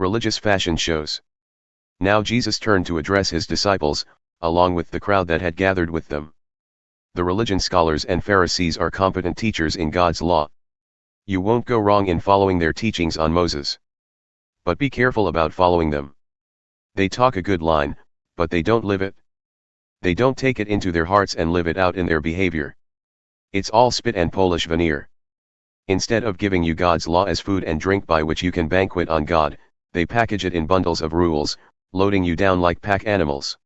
Religious fashion shows. Now Jesus turned to address his disciples, along with the crowd that had gathered with them. The religion scholars and Pharisees are competent teachers in God's law. You won't go wrong in following their teachings on Moses. But be careful about following them. They talk a good line, but they don't live it. They don't take it into their hearts and live it out in their behavior. It's all spit and Polish veneer. Instead of giving you God's law as food and drink by which you can banquet on God, they package it in bundles of rules, loading you down like pack animals.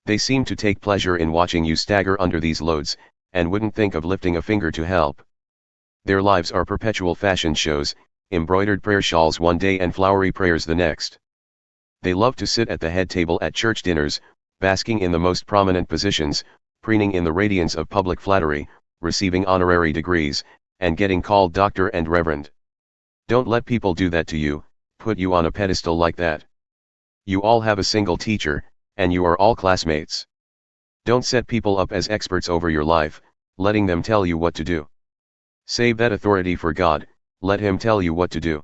They seem to take pleasure in watching you stagger under these loads, and wouldn't think of lifting a finger to help. Their lives are perpetual fashion shows, embroidered prayer shawls one day and flowery prayers the next. They love to sit at the head table at church dinners, basking in the most prominent positions, preening in the radiance of public flattery, receiving honorary degrees, and getting called Doctor and Reverend. Don't let people do that to you, put you on a pedestal like that. You all have a single teacher, and you are all classmates. Don't set people up as experts over your life, letting them tell you what to do. Save that authority for God, let Him tell you what to do.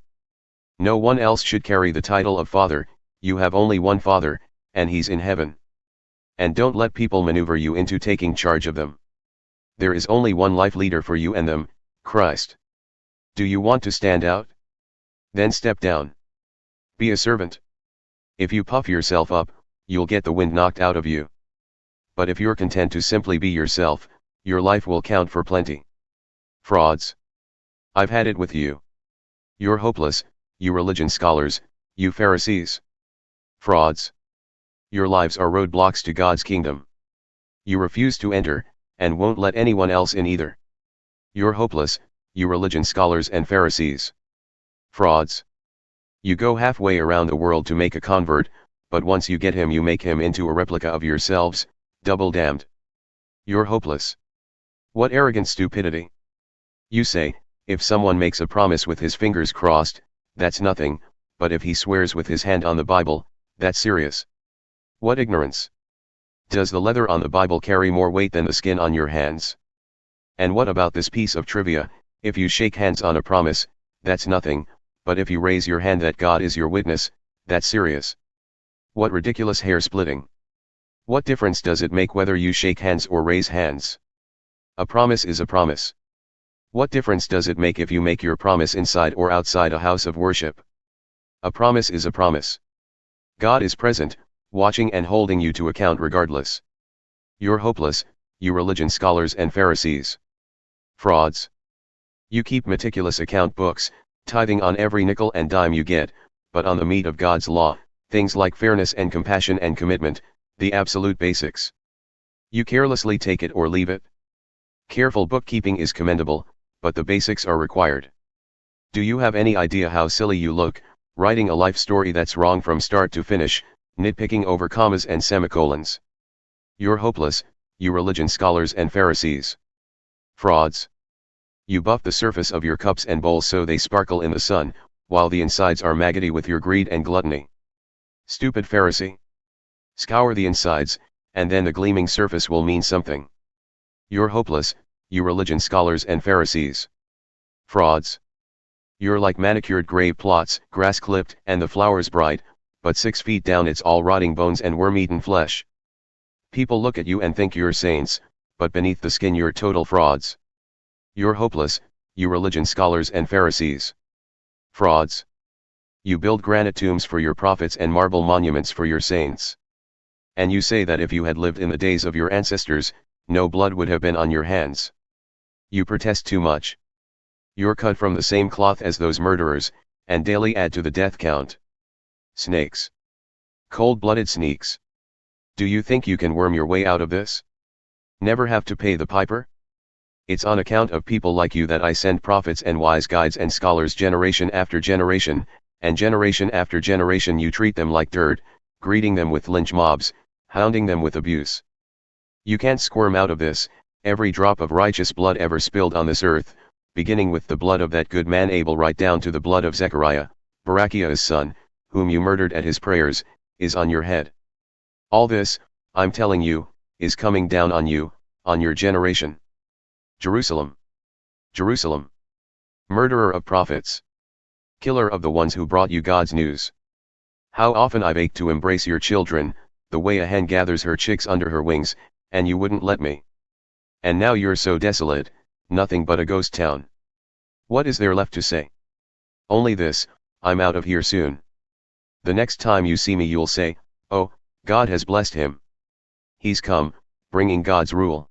No one else should carry the title of Father, you have only one Father, and He's in heaven. And don't let people maneuver you into taking charge of them. There is only one life leader for you and them, Christ. Do you want to stand out? Then step down. Be a servant. If you puff yourself up, you'll get the wind knocked out of you. But if you're content to simply be yourself, your life will count for plenty. Frauds. I've had it with you. You're hopeless, you religion scholars, you Pharisees. Frauds. Your lives are roadblocks to God's kingdom. You refuse to enter, and won't let anyone else in either. You're hopeless, you religion scholars and Pharisees. Frauds. You go halfway around the world to make a convert, but once you get him you make him into a replica of yourselves, double damned. You're hopeless. What arrogant stupidity. You say, if someone makes a promise with his fingers crossed, that's nothing, but if he swears with his hand on the Bible, that's serious. What ignorance. Does the leather on the Bible carry more weight than the skin on your hands? And what about this piece of trivia, if you shake hands on a promise, that's nothing, but if you raise your hand that God is your witness, that's serious. What ridiculous hair splitting. What difference does it make whether you shake hands or raise hands? A promise is a promise. What difference does it make if you make your promise inside or outside a house of worship? A promise is a promise. God is present, watching and holding you to account regardless. You're hopeless, you religion scholars and Pharisees. Frauds. You keep meticulous account books, tithing on every nickel and dime you get, but on the meat of God's law, things like fairness and compassion and commitment, the absolute basics. You carelessly take it or leave it. Careful bookkeeping is commendable, but the basics are required. Do you have any idea how silly you look, writing a life story that's wrong from start to finish, nitpicking over commas and semicolons? You're hopeless, you religion scholars and Pharisees. Frauds. You buff the surface of your cups and bowls so they sparkle in the sun, while the insides are maggoty with your greed and gluttony. Stupid Pharisee. Scour the insides, and then the gleaming surface will mean something. You're hopeless, you religion scholars and Pharisees. Frauds. You're like manicured grave plots, grass clipped and the flowers bright, but 6 feet down it's all rotting bones and worm-eaten flesh. People look at you and think you're saints, but beneath the skin you're total frauds. You're hopeless, you religion scholars and Pharisees. Frauds. You build granite tombs for your prophets and marble monuments for your saints. And you say that if you had lived in the days of your ancestors, no blood would have been on your hands. You protest too much. You're cut from the same cloth as those murderers, and daily add to the death count. Snakes. Cold-blooded sneaks. Do you think you can worm your way out of this? Never have to pay the piper? It's on account of people like you that I send prophets and wise guides and scholars generation after generation, and generation after generation you treat them like dirt, greeting them with lynch mobs, hounding them with abuse. You can't squirm out of this, every drop of righteous blood ever spilled on this earth, beginning with the blood of that good man Abel right down to the blood of Zechariah, Barachiah's son, whom you murdered at his prayers, is on your head. All this, I'm telling you, is coming down on you, on your generation. Jerusalem. Jerusalem. Murderer of prophets. Killer of the ones who brought you God's news. How often I've ached to embrace your children, the way a hen gathers her chicks under her wings, and you wouldn't let me. And now you're so desolate, nothing but a ghost town. What is there left to say? Only this, I'm out of here soon. The next time you see me you'll say, oh, God has blessed him. He's come, bringing God's rule.